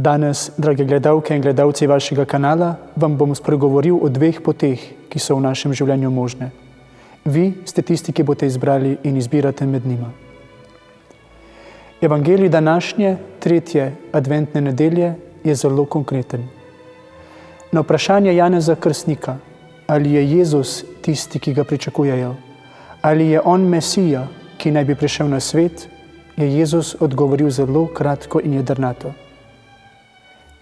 Danes, drage gledalke in gledalci vašega kanala, vam bom spregovoril o dveh poteh, ki so v našem življenju možne. Vi ste tisti, ki boste izbrali in izbirate med njima. Evangelij današnje, 3. adventne nedelje, je zelo konkreten. Na vprašanje Janeza Krstnika, ali je Jezus tisti, ki ga pričakujejo, ali je on Mesija, ki naj bi prišel na svet, je Jezus odgovoril zelo kratko in jedrnato.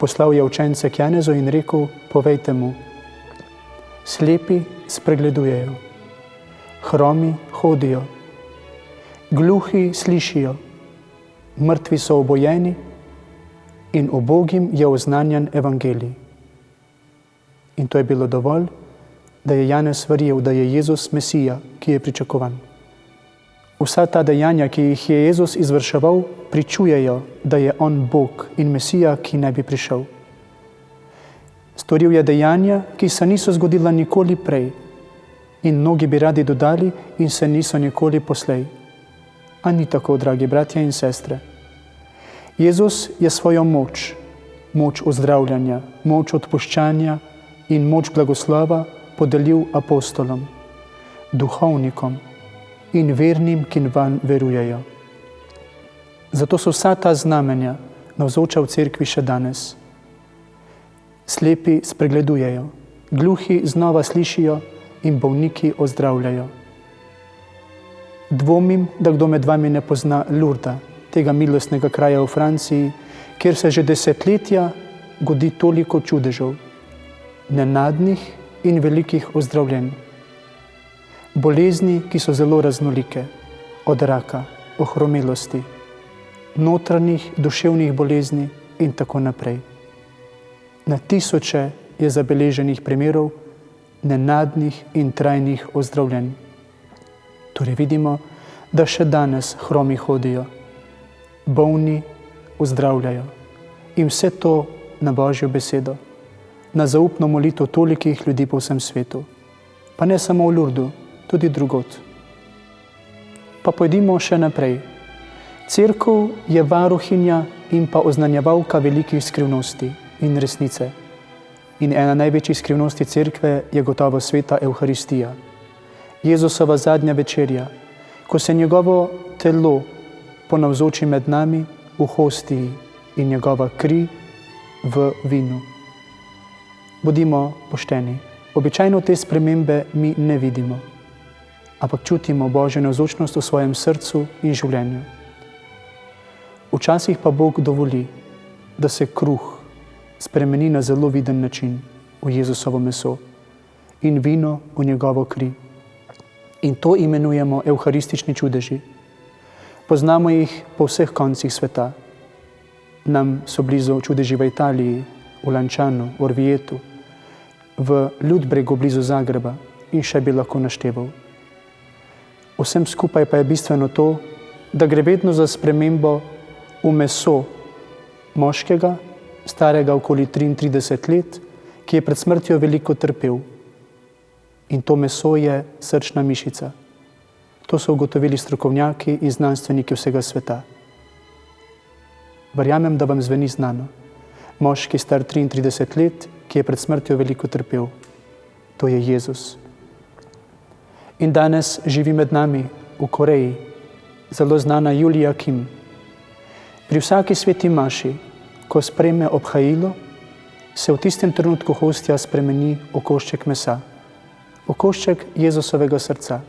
Poslal je učence k Janezu in rekel, povejte mu, slepi spregledujejo, hromi hodijo, gluhi slišijo, mrtvi so obojeni in ubogim je oznanjan evangelij. In to je bilo dovolj, da je Janez verjel, da je Jezus Mesija, ki je pričakovan. Vsa ta dejanja, ki jih je Jezus izvrševal, pričujejo, da je on Bog in Mesija, ki naj bi prišel. Storil je dejanja, ki se niso zgodila nikoli prej in mnogi bi radi dodali in se niso nikoli poslej. A ni tako, dragi bratje in sestre. Jezus je svojo moč, moč ozdravljanja, moč odpuščanja in moč blagoslova podelil apostolom, duhovnikom in vernim, ki vanj verujejo. Zato so vsa ta znamenja navzoča v cerkvi še danes. Slepi spregledujejo, gluhi znova slišijo in bolniki ozdravljajo. Dvomim, da kdo med vami ne pozna Lourda, tega milostnega kraja v Franciji, kjer se že desetletja godi toliko čudežev, nenadnih in velikih ozdravljenj. Bolezni, ki so zelo raznolike, od raka, ohromelosti, notranjih duševnih bolezni in tako naprej. Na tisoče je zabeleženih primerov nenadnih in trajnih ozdravljenj. Torej vidimo, da še danes hromi hodijo, bolni ozdravljajo in vse to na Božjo besedo, na zaupno molitev tolikih ljudi po vsem svetu. Pa ne samo v Lourdu, tudi drugod. Pa pojdimo še naprej. Cerkev je varuhinja in pa oznanjevalka velikih skrivnosti in resnice. In ena največjih skrivnosti cerkve je gotovo sveta Evharistija. Jezusova zadnja večerja, ko se njegovo telo ponavzoči med nami v hostiji in njegova kri v vinu. Bodimo pošteni. Običajno te spremembe mi ne vidimo, ampak čutimo Božjo navzočnost v svojem srcu in življenju. Včasih pa Bog dovoli, da se kruh spremeni na zelo viden način v Jezusovo meso in vino v njegovo kri. In to imenujemo evharistični čudeži. Poznamo jih po vseh koncih sveta. Nam so blizu čudeži v Italiji, v Lancianu, v Orvietu, v Ludbregu blizu Zagreba in še bi lahko našteval. Vsem skupaj pa je bistveno to, da gre vedno za spremembo v meso moškega, starega okoli 33 let, ki je pred smrtjo veliko trpel. In to meso je srčna mišica. To so ugotovili strokovnjaki in znanstveniki vsega sveta. Verjamem, da vam zveni znano. Moški star 33 let, ki je pred smrtjo veliko trpel. To je Jezus. In danes živi med nami v Koreji zelo znana Julija Kim. Pri vsaki sveti maši, ko sprejme obhajilo, se v tistem trenutku hostja spremeni v košček mesa, v košček Jezusovega srca.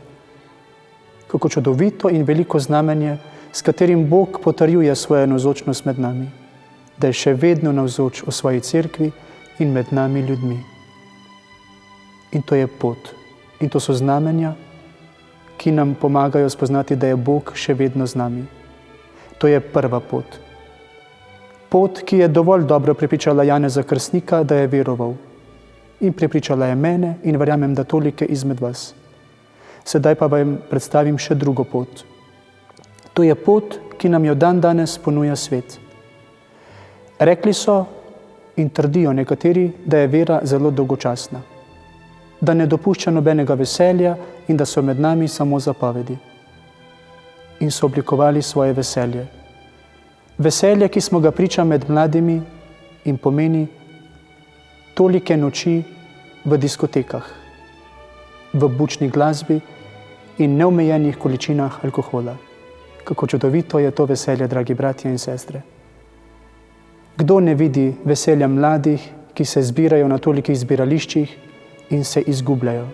Kako čudovito in veliko znamenje, s katerim Bog potrjuje svojo navzočnost med nami, da je še vedno navzoč v svoji cerkvi in med nami ljudmi. In to je pot. In to so znamenja, ki nam pomagajo spoznati, da je Bog še vedno z nami. To je prva pot. Pot, ki je dovolj dobro prepričala Janeza Krstnika, da je veroval. In prepričala je mene in verjamem, da tolike izmed vas. Sedaj pa vam predstavim še drugo pot. To je pot, ki nam jo dan danes ponuja svet. Rekli so in trdijo nekateri, da je vera zelo dolgočasna, da ne dopušča nobenega veselja in da so med nami samo zapovedi. In so oblikovali svoje veselje. Veselje, ki smo ga priča med mladimi, in pomeni tolike noči v diskotekah, v bučni glasbi in neomejenih količinah alkohola. Kako čudovito je to veselje, dragi bratje in sestre. Kdo ne vidi veselja mladih, ki se zbirajo na tolikih zbirališčih in se izgubljajo?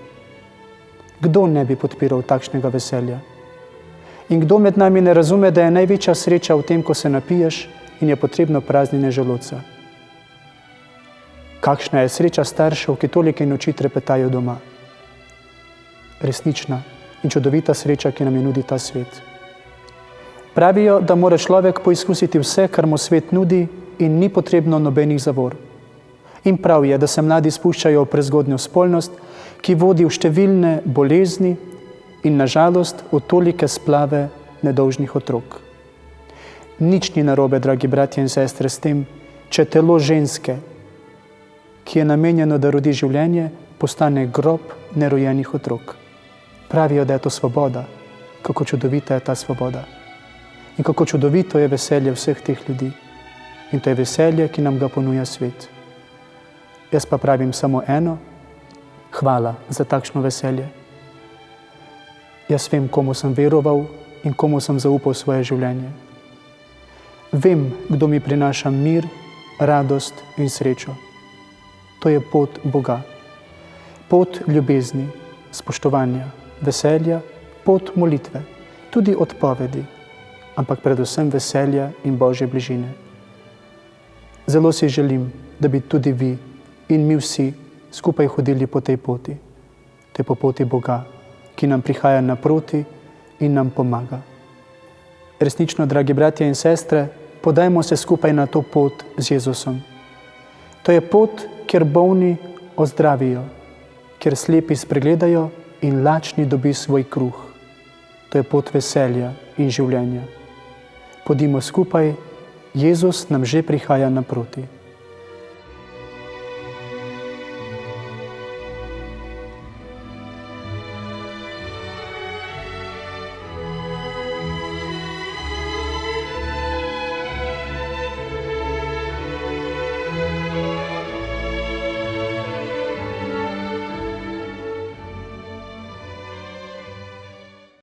Kdo ne bi podpiral takšnega veselja? In kdo med nami ne razume, da je največja sreča v tem, ko se napiješ in je potrebno praznjenje želodca? Kakšna je sreča staršev, ki tolike noči trepetajo doma? Resnična in čudovita sreča, ki nam je nudi ta svet. Pravijo, da mora človek poizkusiti vse, kar mu svet nudi in ni potrebno nobenih zavor. In prav je, da se mladi spuščajo v prezgodnjo spolnost, ki vodi v številne bolezni in nažalost v tolike splave nedolžnih otrok. Nič ni narobe, dragi bratje in sestre, s tem, če telo ženske, ki je namenjeno, da rodi življenje, postane grob nerojenih otrok. Pravijo, da je to svoboda. Kako čudovita je ta svoboda. In kako čudovito je veselje vseh teh ljudi. In to je veselje, ki nam ga ponuja svet. Jaz pa pravim samo eno: hvala za takšno veselje. Jaz vem, komu sem veroval in komu sem zaupal svoje življenje. Vem, kdo mi prinaša mir, radost in srečo. To je pot Boga. Pot ljubezni, spoštovanja, veselja, pot molitve, tudi odpovedi, ampak predvsem veselja in Božje bližine. Zelo si želim, da bi tudi vi in mi vsi skupaj hodili po tej poti. To je po poti Boga, ki nam prihaja naproti in nam pomaga. Resnično, dragi bratje in sestre, podajmo se skupaj na to pot z Jezusom. To je pot, kjer bolni ozdravijo, kjer slepi spregledajo in lačni dobi svoj kruh. To je pot veselja in življenja. Podimo skupaj, Jezus nam že prihaja naproti.